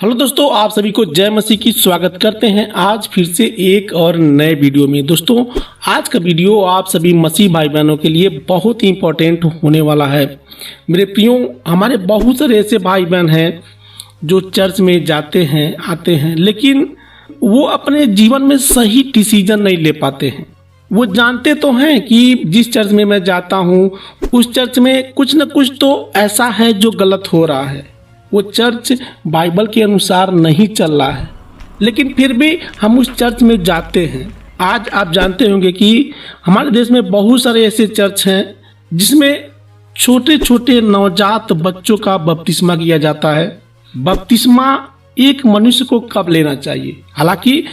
Hello दोस्तों, आप सभी को जय मसीह की स्वागत करते हैं आज फिर से एक और नए वीडियो में। दोस्तों, आज का वीडियो आप सभी मसीह भाई बहनों के लिए बहुत ही इम्पोर्टेंट होने वाला है। मेरे प्रियो, हमारे बहुत सारे ऐसे भाई बहन हैं जो चर्च में जाते हैं, आते हैं, लेकिन वो अपने जीवन में सही डिसीजन नहीं ले पाते हैं। वो जानते तो हैं कि जिस चर्च में मैं जाता हूँ उस चर्च में कुछ न कुछ तो ऐसा है जो गलत हो रहा है। वो चर्च बाइबल के अनुसार नहीं चल रहा है, लेकिन फिर भी हम उस चर्च में जाते हैं। आज आप जानते होंगे कि हमारे देश में बहुत सारे ऐसे चर्च हैं जिसमें छोटे छोटे नवजात बच्चों का बपतिस्मा किया जाता है। बपतिस्मा एक मनुष्य को कब लेना चाहिए? हालांकि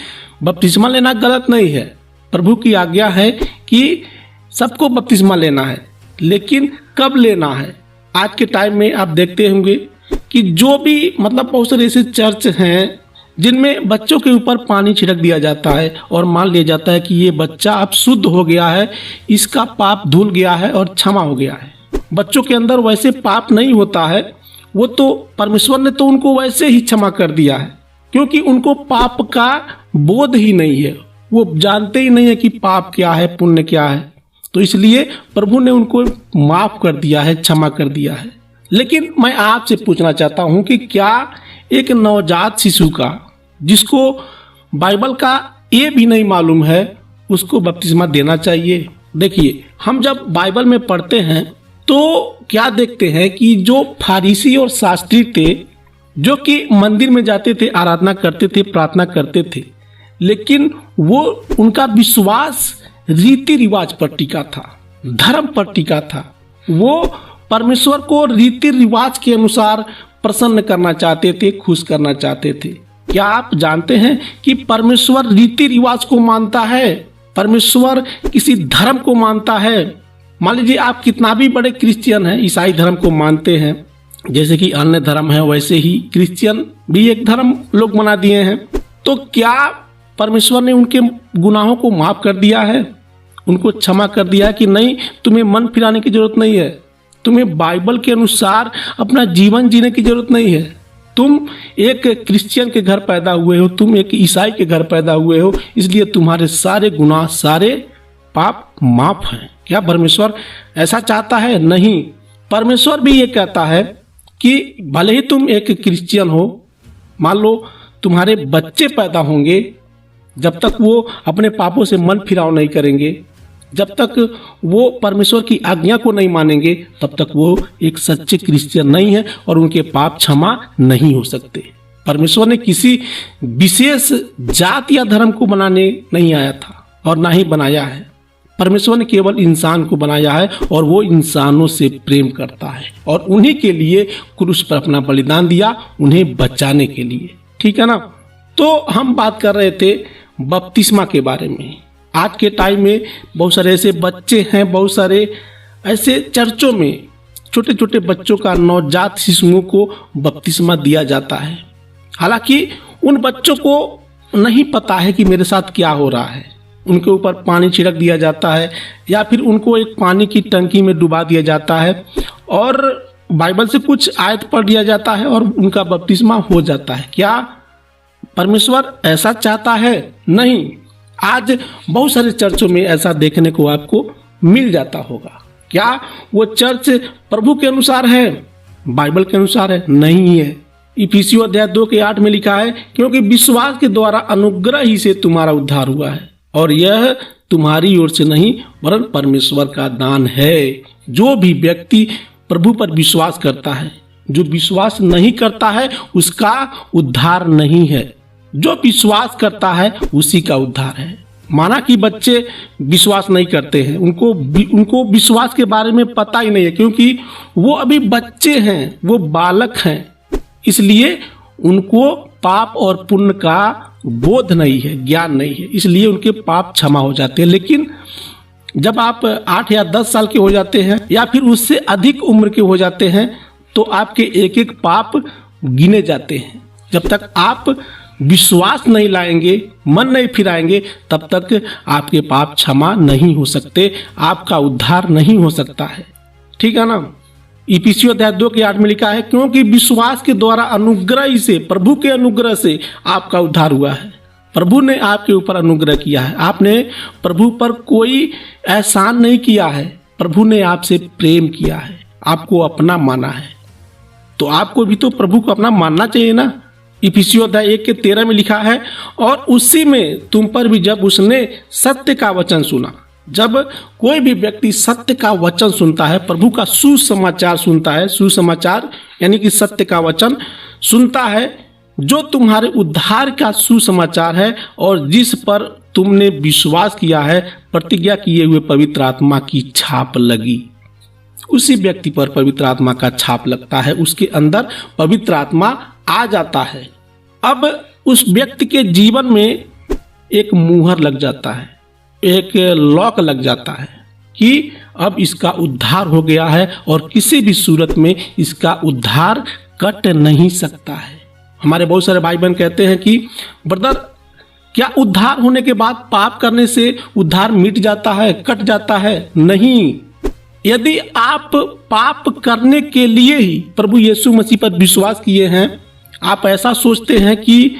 बपतिस्मा लेना गलत नहीं है, प्रभु की आज्ञा है कि सबको बपतिस्मा लेना है, लेकिन कब लेना है? आज के टाइम में आप देखते होंगे कि जो भी बहुत सारे ऐसे चर्च हैं जिनमें बच्चों के ऊपर पानी छिड़क दिया जाता है और मान लिया जाता है कि ये बच्चा अब शुद्ध हो गया है, इसका पाप धुल गया है और क्षमा हो गया है। बच्चों के अंदर वैसे पाप नहीं होता है, वो तो परमेश्वर ने तो उनको वैसे ही क्षमा कर दिया है, क्योंकि उनको पाप का बोध ही नहीं है। वो जानते ही नहीं है कि पाप क्या है, पुण्य क्या है, तो इसलिए प्रभु ने उनको माफ कर दिया है, क्षमा कर दिया है। लेकिन मैं आपसे पूछना चाहता हूं कि क्या एक नवजात शिशु का, जिसको बाइबल का ये भी नहीं मालूम है, उसको बपतिस्मा देना चाहिए? देखिए, हम जब बाइबल में पढ़ते हैं तो क्या देखते हैं कि जो फरीसी और शास्त्री थे, जो कि मंदिर में जाते थे, आराधना करते थे, प्रार्थना करते थे, लेकिन वो उनका विश्वास रीति रिवाज पर टिका था, धर्म पर टिका था। वो परमेश्वर को रीति रिवाज के अनुसार प्रसन्न करना चाहते थे, खुश करना चाहते थे। क्या आप जानते हैं कि परमेश्वर रीति रिवाज को मानता है? परमेश्वर किसी धर्म को मानता है? मान लीजिए आप कितना भी बड़े क्रिश्चियन हैं, ईसाई धर्म को मानते हैं, जैसे कि अन्य धर्म है, वैसे ही क्रिश्चियन भी एक धर्म लोग बना दिए हैं, तो क्या परमेश्वर ने उनके गुनाहों को माफ कर दिया है, उनको क्षमा कर दिया है कि नहीं, तुम्हें मन फिराने की जरूरत नहीं है, तुम्हें बाइबल के अनुसार अपना जीवन जीने की जरूरत नहीं है, तुम एक क्रिश्चियन के घर पैदा हुए हो, तुम एक ईसाई के घर पैदा हुए हो, इसलिए तुम्हारे सारे गुनाह, सारे पाप माफ हैं? क्या परमेश्वर ऐसा चाहता है? नहीं। परमेश्वर भी ये कहता है कि भले ही तुम एक क्रिश्चियन हो, मान लो तुम्हारे बच्चे पैदा होंगे, जब तक वो अपने पापों से मन फिराव नहीं करेंगे, जब तक वो परमेश्वर की आज्ञा को नहीं मानेंगे, तब तक वो एक सच्चे क्रिश्चियन नहीं है और उनके पाप क्षमा नहीं हो सकते। परमेश्वर ने किसी विशेष जात या धर्म को बनाने नहीं आया था और ना ही बनाया है। परमेश्वर ने केवल इंसान को बनाया है और वो इंसानों से प्रेम करता है और उन्हीं के लिए क्रूस पर अपना बलिदान दिया, उन्हें बचाने के लिए। ठीक है ना? तो हम बात कर रहे थे बपतिस्मा के बारे में। आज के टाइम में बहुत सारे ऐसे बच्चे हैं, बहुत सारे ऐसे चर्चों में छोटे छोटे बच्चों का, नवजात शिशुओं को बपतिस्मा दिया जाता है। हालांकि उन बच्चों को नहीं पता है कि मेरे साथ क्या हो रहा है। उनके ऊपर पानी छिड़क दिया जाता है या फिर उनको एक पानी की टंकी में डुबा दिया जाता है और बाइबल से कुछ आयत पढ़ दिया जाता है और उनका बपतिस्मा हो जाता है। क्या परमेश्वर ऐसा चाहता है? नहीं। आज बहुत सारे चर्चों में ऐसा देखने को आपको मिल जाता होगा। क्या वो चर्च प्रभु के अनुसार है, बाइबल के अनुसार है? नहीं है। इफिसियों अध्याय 2:8 में लिखा है, क्योंकि विश्वास के द्वारा अनुग्रह ही से तुम्हारा उद्धार हुआ है और यह तुम्हारी ओर से नहीं वरन परमेश्वर का दान है। जो भी व्यक्ति प्रभु पर विश्वास करता है, जो विश्वास नहीं करता है उसका उद्धार नहीं है। जो विश्वास करता है उसी का उद्धार है। माना कि बच्चे विश्वास नहीं करते हैं, उनको विश्वास के बारे में पता ही नहीं है, क्योंकि वो अभी बच्चे हैं, वो बालक हैं, इसलिए उनको पाप और पुण्य का बोध नहीं है, ज्ञान नहीं है, इसलिए उनके पाप क्षमा हो जाते हैं। लेकिन जब आप 8 या 10 साल के हो जाते हैं या फिर उससे अधिक उम्र के हो जाते हैं तो आपके एक एक पाप गिने जाते हैं। जब तक आप विश्वास नहीं लाएंगे, मन नहीं फिराएंगे, तब तक आपके पाप क्षमा नहीं हो सकते, आपका उद्धार नहीं हो सकता है। ठीक है ना? इफिसियों अध्याय 2 के 8 में लिखा है, क्योंकि विश्वास के द्वारा अनुग्रह ही से, प्रभु के अनुग्रह से आपका उद्धार हुआ है। प्रभु ने आपके ऊपर अनुग्रह किया है। आपने प्रभु पर कोई एहसान नहीं किया है, प्रभु ने आपसे प्रेम किया है, आपको अपना माना है। तो आपको भी तो प्रभु को अपना मानना चाहिए ना। इफिसियों अध्याय 1 के 13 में लिखा है, और उसी में तुम पर भी जब उसने सत्य का वचन सुना। जब कोई भी व्यक्ति सत्य का वचन सुनता है, प्रभु का सुसमाचार सुनता है, सुसमाचार यानी कि सत्य का वचन सुनता है, जो तुम्हारे उद्धार का सुसमाचार है और जिस पर तुमने विश्वास किया है, प्रतिज्ञा किए हुए पवित्र आत्मा की छाप लगी। उसी व्यक्ति पर पवित्र आत्मा का छाप लगता है, उसके अंदर पवित्र आत्मा आ जाता है। अब उस व्यक्ति के जीवन में एक मुहर लग जाता है, एक लॉक लग जाता है कि अब इसका उद्धार हो गया है और किसी भी सूरत में इसका उद्धार कट नहीं सकता है। हमारे बहुत सारे भाई बहन कहते हैं कि ब्रदर, क्या उद्धार होने के बाद पाप करने से उद्धार मिट जाता है, कट जाता है? नहीं। यदि आप पाप करने के लिए ही प्रभु यीशु मसीह पर विश्वास किए हैं, आप ऐसा सोचते हैं कि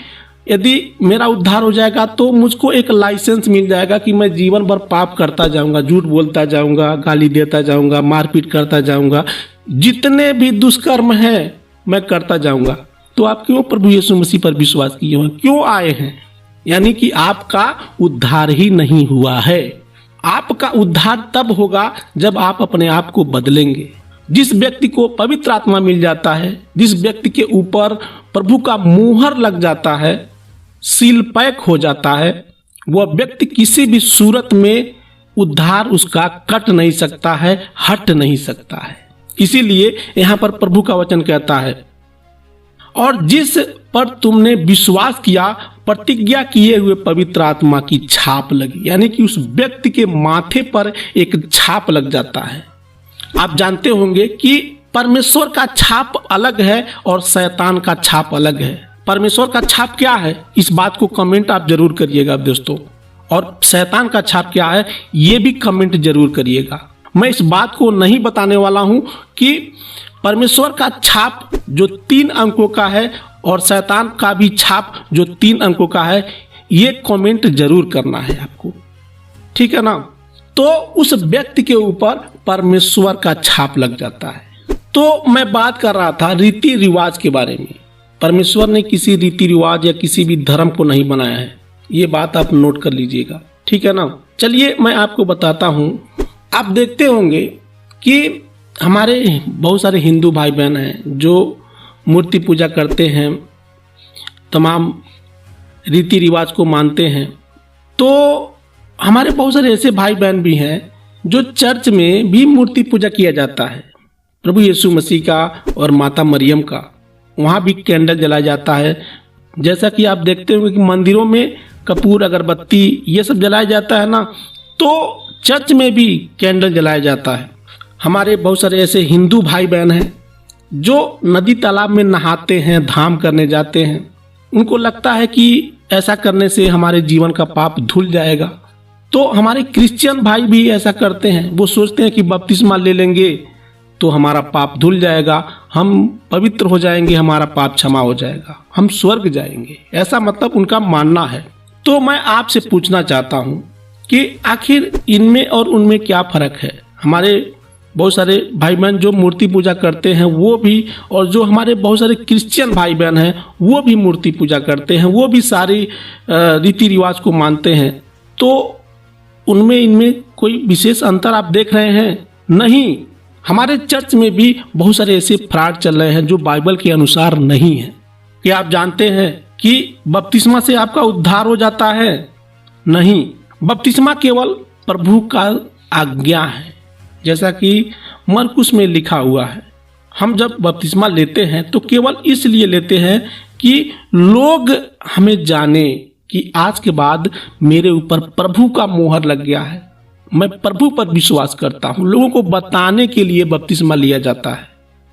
यदि मेरा उद्धार हो जाएगा तो मुझको एक लाइसेंस मिल जाएगा कि मैं जीवन भर पाप करता जाऊंगा, झूठ बोलता जाऊंगा, गाली देता जाऊंगा, मारपीट करता जाऊंगा, जितने भी दुष्कर्म हैं मैं करता जाऊंगा। तो आप क्यों प्रभु यीशु मसीह पर विश्वास किए हैं, क्यों आए हैं? यानी कि आपका उद्धार ही नहीं हुआ है। आपका उद्धार तब होगा जब आप अपने आप को बदलेंगे। जिस व्यक्ति को पवित्र आत्मा मिल जाता है, जिस व्यक्ति के ऊपर प्रभु का मुहर लग जाता है, सील पैक हो जाता है, वह व्यक्ति किसी भी सूरत में उद्धार उसका कट नहीं सकता है, हट नहीं सकता है। इसीलिए यहाँ पर प्रभु का वचन कहता है, और जिस पर तुमने विश्वास किया, प्रतिज्ञा किए हुए पवित्र आत्मा की छाप लगी। यानी कि उस व्यक्ति के माथे पर एक छाप लग जाता है। आप जानते होंगे कि परमेश्वर का छाप अलग है और शैतान का छाप अलग है। परमेश्वर का छाप क्या है, इस बात को कमेंट आप जरूर करिएगा दोस्तों, और शैतान का छाप क्या है ये भी कमेंट जरूर करिएगा। मैं इस बात को नहीं बताने वाला हूं कि परमेश्वर का छाप जो 3 अंकों का है और शैतान का भी छाप जो 3 अंकों का है, ये कमेंट जरूर करना है आपको, ठीक है ना। तो उस व्यक्ति के ऊपर परमेश्वर का छाप लग जाता है। तो मैं बात कर रहा था रीति रिवाज के बारे में। परमेश्वर ने किसी रीति रिवाज या किसी भी धर्म को नहीं बनाया है, ये बात आप नोट कर लीजिएगा, ठीक है ना। चलिए मैं आपको बताता हूँ। आप देखते होंगे कि हमारे बहुत सारे हिंदू भाई बहन हैं जो मूर्ति पूजा करते हैं, तमाम रीति रिवाज को मानते हैं। तो हमारे बहुत सारे ऐसे भाई बहन भी हैं जो चर्च में भी मूर्ति पूजा किया जाता है, प्रभु यीशु मसीह का और माता मरियम का। वहाँ भी कैंडल जलाया जाता है। जैसा कि आप देखते होंगे कि मंदिरों में कपूर, अगरबत्ती ये सब जलाया जाता है ना, तो चर्च में भी कैंडल जलाया जाता है। हमारे बहुत सारे ऐसे हिंदू भाई बहन हैं जो नदी तालाब में नहाते हैं, धाम करने जाते हैं। उनको लगता है कि ऐसा करने से हमारे जीवन का पाप धुल जाएगा। तो हमारे क्रिश्चियन भाई भी ऐसा करते हैं। वो सोचते हैं कि बपतिस्मा ले लेंगे तो हमारा पाप धुल जाएगा, हम पवित्र हो जाएंगे, हमारा पाप क्षमा हो जाएगा, हम स्वर्ग जाएंगे। ऐसा मतलब उनका मानना है। तो मैं आपसे पूछना चाहता हूँ कि आखिर इनमें और उनमें क्या फर्क है। हमारे बहुत सारे भाई बहन जो मूर्ति पूजा करते हैं वो भी, और जो हमारे बहुत सारे क्रिश्चियन भाई बहन हैं वो भी मूर्ति पूजा करते हैं, वो भी सारी रीति रिवाज को मानते हैं। तो उनमें इनमें कोई विशेष अंतर आप देख रहे हैं? नहीं। हमारे चर्च में भी बहुत सारे ऐसे फ्रॉड चल रहे हैं जो बाइबल के अनुसार नहीं है। क्या आप जानते हैं कि बपतिस्मा से आपका उद्धार हो जाता है? नहीं। बपतिस्मा केवल प्रभु का आज्ञा है, जैसा कि मरकुस में लिखा हुआ है। हम जब बपतिस्मा लेते हैं तो केवल इसलिए लेते हैं कि लोग हमें जाने कि आज के बाद मेरे ऊपर प्रभु का मोहर लग गया है, मैं प्रभु पर विश्वास करता हूँ। लोगों को बताने के लिए बपतिस्मा लिया जाता है,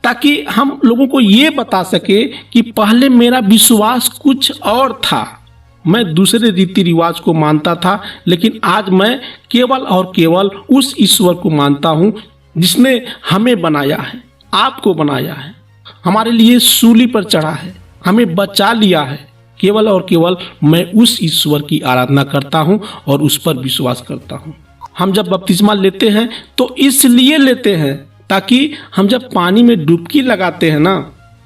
ताकि हम लोगों को ये बता सके कि पहले मेरा विश्वास कुछ और था, मैं दूसरे रीति रिवाज को मानता था, लेकिन आज मैं केवल और केवल उस ईश्वर को मानता हूँ जिसने हमें बनाया है, आपको बनाया है, हमारे लिए सूली पर चढ़ा है, हमें बचा लिया है। केवल और केवल मैं उस ईश्वर की आराधना करता हूँ और उस पर विश्वास करता हूँ। हम जब बपतिस्मा लेते हैं तो इसलिए लेते हैं ताकि हम जब पानी में डुबकी लगाते हैं ना,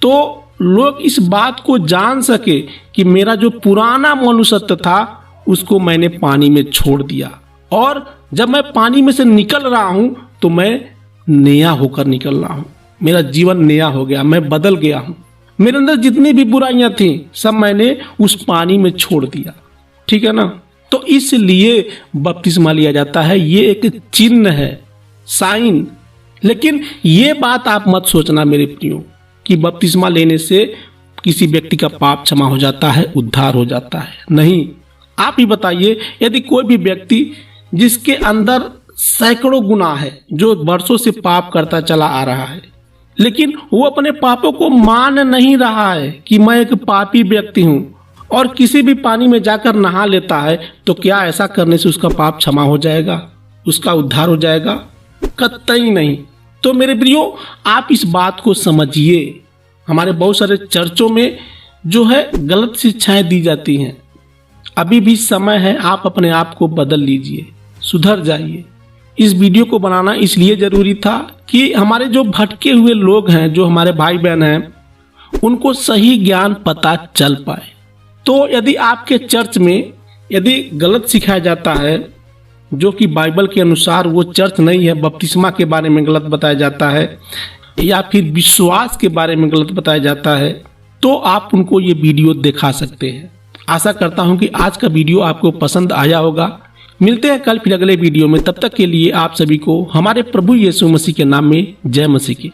तो लोग इस बात को जान सके कि मेरा जो पुराना मनुष्यत्व था उसको मैंने पानी में छोड़ दिया, और जब मैं पानी में से निकल रहा हूं तो मैं नया होकर निकल रहा हूं। मेरा जीवन नया हो गया, मैं बदल गया हूं। मेरे अंदर जितनी भी बुराइयां थी सब मैंने उस पानी में छोड़ दिया। ठीक है ना। तो इसलिए बपतिस्मा लिया जाता है, ये एक चिन्ह है, साइन। लेकिन ये बात आप मत सोचना मेरे प्रियो कि बपतिस्मा लेने से किसी व्यक्ति का पाप क्षमा हो जाता है, उद्धार हो जाता है। नहीं। आप ही बताइए, यदि कोई भी व्यक्ति जिसके अंदर सैकड़ों गुनाह है, जो वर्षों से पाप करता चला आ रहा है, लेकिन वो अपने पापों को मान नहीं रहा है कि मैं एक पापी व्यक्ति हूं, और किसी भी पानी में जाकर नहा लेता है, तो क्या ऐसा करने से उसका पाप क्षमा हो जाएगा, उसका उद्धार हो जाएगा? कतई नहीं। तो मेरे प्रियो, आप इस बात को समझिए। हमारे बहुत सारे चर्चों में जो है गलत शिक्षाएं दी जाती हैं। अभी भी समय है, आप अपने आप को बदल लीजिए, सुधर जाइए। इस वीडियो को बनाना इसलिए जरूरी था कि हमारे जो भटके हुए लोग हैं, जो हमारे भाई बहन हैं, उनको सही ज्ञान पता चल पाए। तो यदि आपके चर्च में यदि गलत सिखाया जाता है, जो कि बाइबल के अनुसार वो चर्च नहीं है, बपतिस्मा के बारे में गलत बताया जाता है या फिर विश्वास के बारे में गलत बताया जाता है, तो आप उनको ये वीडियो दिखा सकते हैं। आशा करता हूं कि आज का वीडियो आपको पसंद आया होगा। मिलते हैं कल फिर अगले वीडियो में। तब तक के लिए आप सभी को हमारे प्रभु यीशु मसीह के नाम में जय मसीह की।